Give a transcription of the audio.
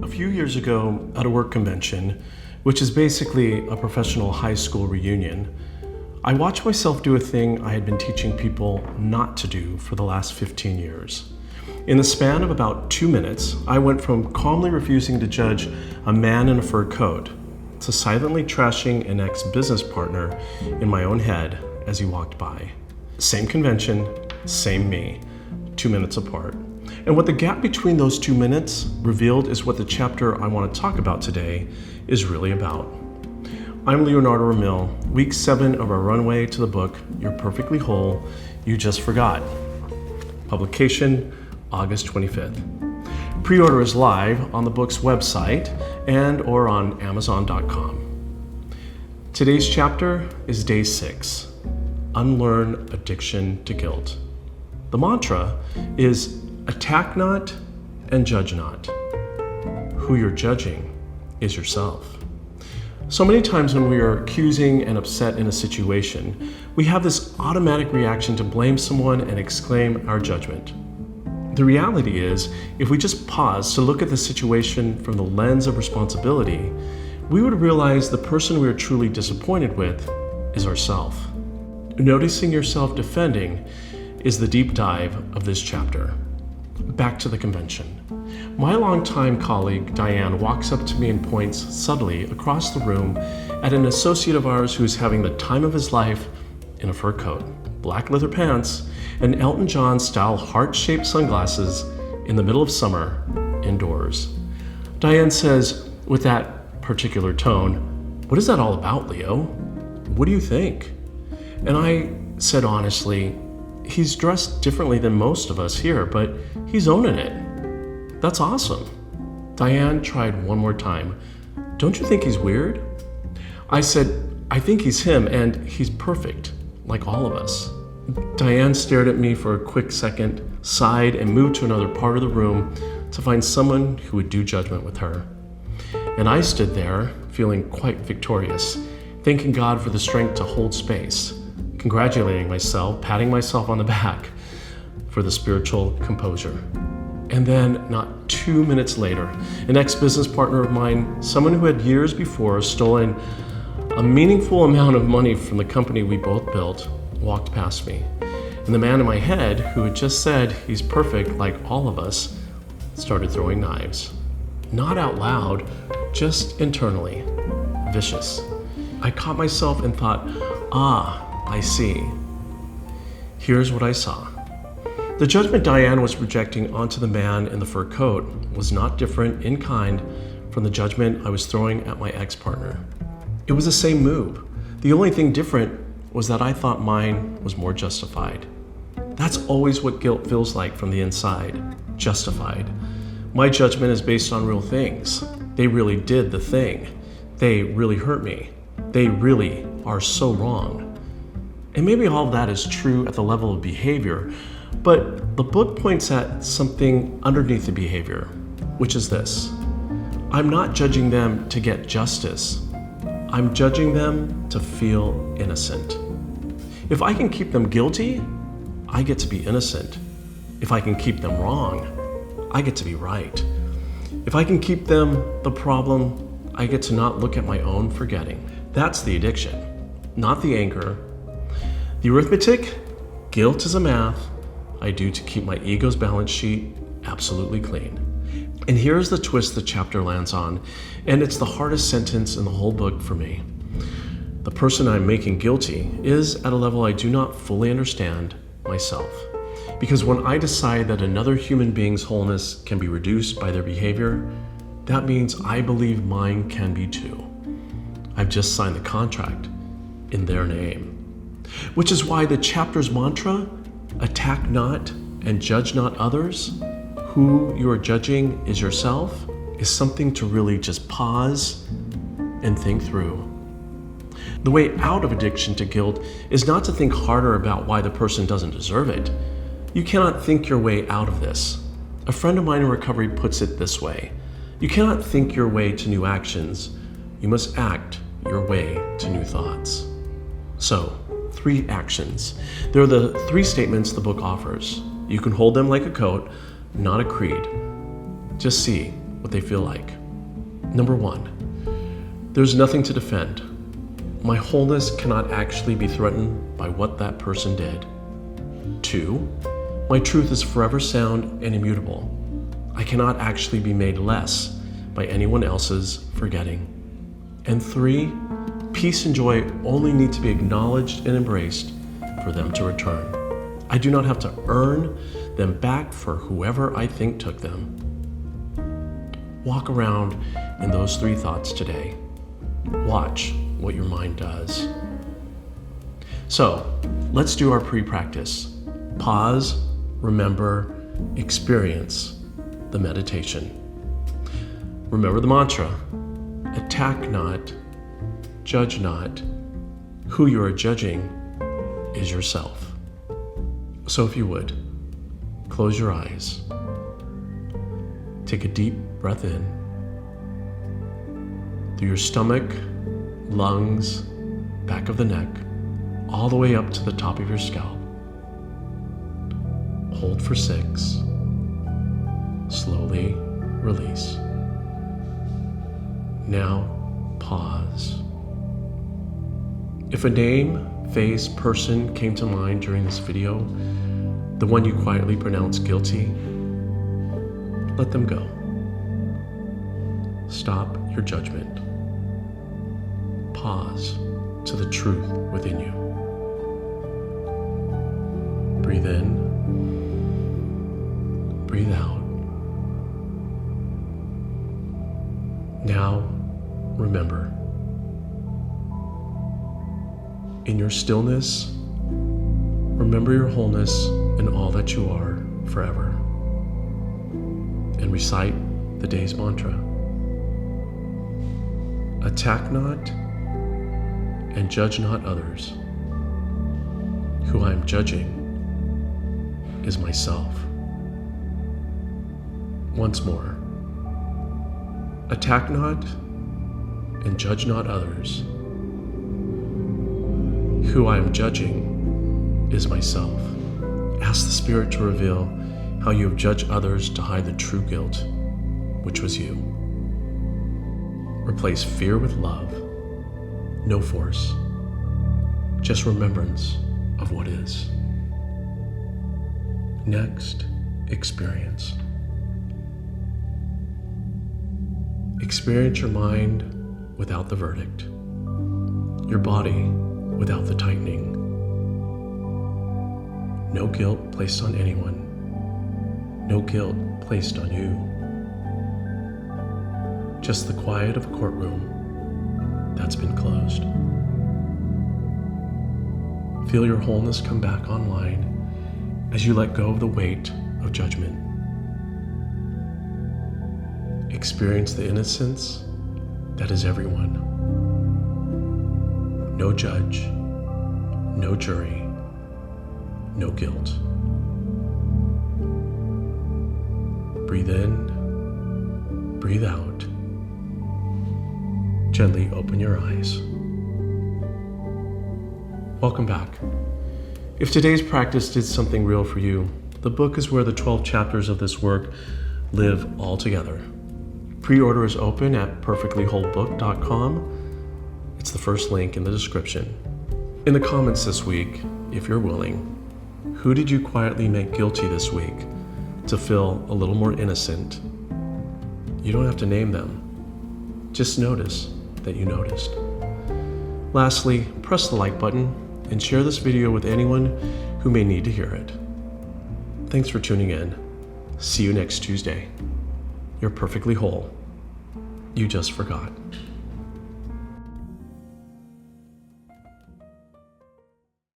A few years ago at a work convention, which is basically a professional high school reunion, I watched myself do a thing I had been teaching people not to do for the last 15 years. In the span of about 2 minutes, I went from calmly refusing to judge a man in a fur coat to silently trashing an ex-business partner in my own head as he walked by. Same convention, same me, 2 minutes apart. And what the gap between those 2 minutes revealed is what the chapter I want to talk about today is really about. I'm Leonardo Ramil, week 7 of our runway to the book, You're Perfectly Whole, You Just Forgot. Publication, August 25th. Pre-order is live on the book's website and or on Amazon.com. Today's chapter is day 6, Unlearn Addiction to Guilt. The mantra is attack not and judge not. Who you're judging is yourself. So many times when we are accusing and upset in a situation, we have this automatic reaction to blame someone and exclaim our judgment. The reality is, if we just pause to look at the situation from the lens of responsibility, we would realize the person we are truly disappointed with is ourselves. Noticing yourself defending is the deep dive of this chapter. Back to the convention. My longtime colleague, Diane, walks up to me and points subtly across the room at an associate of ours who is having the time of his life in a fur coat, black leather pants, and Elton John-style heart-shaped sunglasses in the middle of summer, indoors. Diane says, with that particular tone, "What is that all about, Leo? What do you think?" And I said honestly, "He's dressed differently than most of us here, but he's owning it. That's awesome." Diane tried one more time. "Don't you think he's weird?" I said, "I think he's him, and he's perfect, like all of us." Diane stared at me for a quick second, sighed, and moved to another part of the room to find someone who would do judgment with her. And I stood there, feeling quite victorious, thanking God for the strength to hold space, congratulating myself, patting myself on the back for the spiritual composure. And then, not 2 minutes later, an ex-business partner of mine, someone who had years before stolen a meaningful amount of money from the company we both built, walked past me. And the man in my head, who had just said he's perfect like all of us, started throwing knives. Not out loud, just internally. Vicious. I caught myself and thought, I see. Here's what I saw. The judgment Diane was projecting onto the man in the fur coat was not different in kind from the judgment I was throwing at my ex-partner. It was the same move. The only thing different was that I thought mine was more justified. That's always what guilt feels like from the inside, justified. My judgment is based on real things. They really did the thing. They really hurt me. They really are so wrong. And maybe all of that is true at the level of behavior, but the book points at something underneath the behavior, which is this. I'm not judging them to get justice. I'm judging them to feel innocent. If I can keep them guilty, I get to be innocent. If I can keep them wrong, I get to be right. If I can keep them the problem, I get to not look at my own forgetting. That's the addiction, not the anger. The arithmetic, guilt is a math I do to keep my ego's balance sheet absolutely clean. And here's the twist the chapter lands on, and it's the hardest sentence in the whole book for me. The person I'm making guilty is at a level I do not fully understand myself. Because when I decide that another human being's wholeness can be reduced by their behavior, that means I believe mine can be too. I've just signed the contract in their name. Which is why the chapter's mantra, attack not and judge not others, who you are judging is yourself, is something to really just pause and think through. The way out of addiction to guilt is not to think harder about why the person doesn't deserve it. You cannot think your way out of this. A friend of mine in recovery puts it this way. You cannot think your way to new actions. You must act your way to new thoughts. So, 3 actions. They're the 3 statements the book offers. You can hold them like a coat, not a creed. Just see, what they feel like. Number 1, there's nothing to defend. My wholeness cannot actually be threatened by what that person did. 2, my truth is forever sound and immutable. I cannot actually be made less by anyone else's forgetting. And 3, peace and joy only need to be acknowledged and embraced for them to return. I do not have to earn them back for whoever I think took them. Walk around in those 3 thoughts today. Watch what your mind does. So, let's do our pre-practice. Pause, remember, experience the meditation. Remember the mantra: attack not, judge not. Who you are judging is yourself. So if you would, close your eyes. Take a deep breath in through your stomach, lungs, back of the neck, all the way up to the top of your scalp. Hold for 6. Slowly release. Now pause. If a name, face, person came to mind during this video, the one you quietly pronounce guilty, let them go. Stop your judgment. Pause to the truth within you. Breathe in, breathe out. Now, remember, in your stillness, remember your wholeness and all that you are forever. And recite the day's mantra. Attack not and judge not others. Who I am judging is myself. Once more. Attack not and judge not others. Who I am judging is myself. Ask the Spirit to reveal how you have judged others to hide the true guilt, which was you. Replace fear with love. No force. Just remembrance of what is. Next, experience. Experience your mind without the verdict. Your body without the tightening. No guilt placed on anyone. No guilt placed on you. Just the quiet of a courtroom that's been closed. Feel your wholeness come back online as you let go of the weight of judgment. Experience the innocence that is everyone. No judge, no jury, no guilt. Breathe in, breathe out. Gently open your eyes. Welcome back. If today's practice did something real for you, the book is where the 12 chapters of this work live all together. Pre-order is open at perfectlywholebook.com. It's the first link in the description. In the comments this week, if you're willing, who did you quietly make guilty this week to feel a little more innocent? You don't have to name them. Just notice that you noticed. Lastly, press the like button and share this video with anyone who may need to hear it. Thanks for tuning in. See you next Tuesday. You're perfectly whole. You just forgot.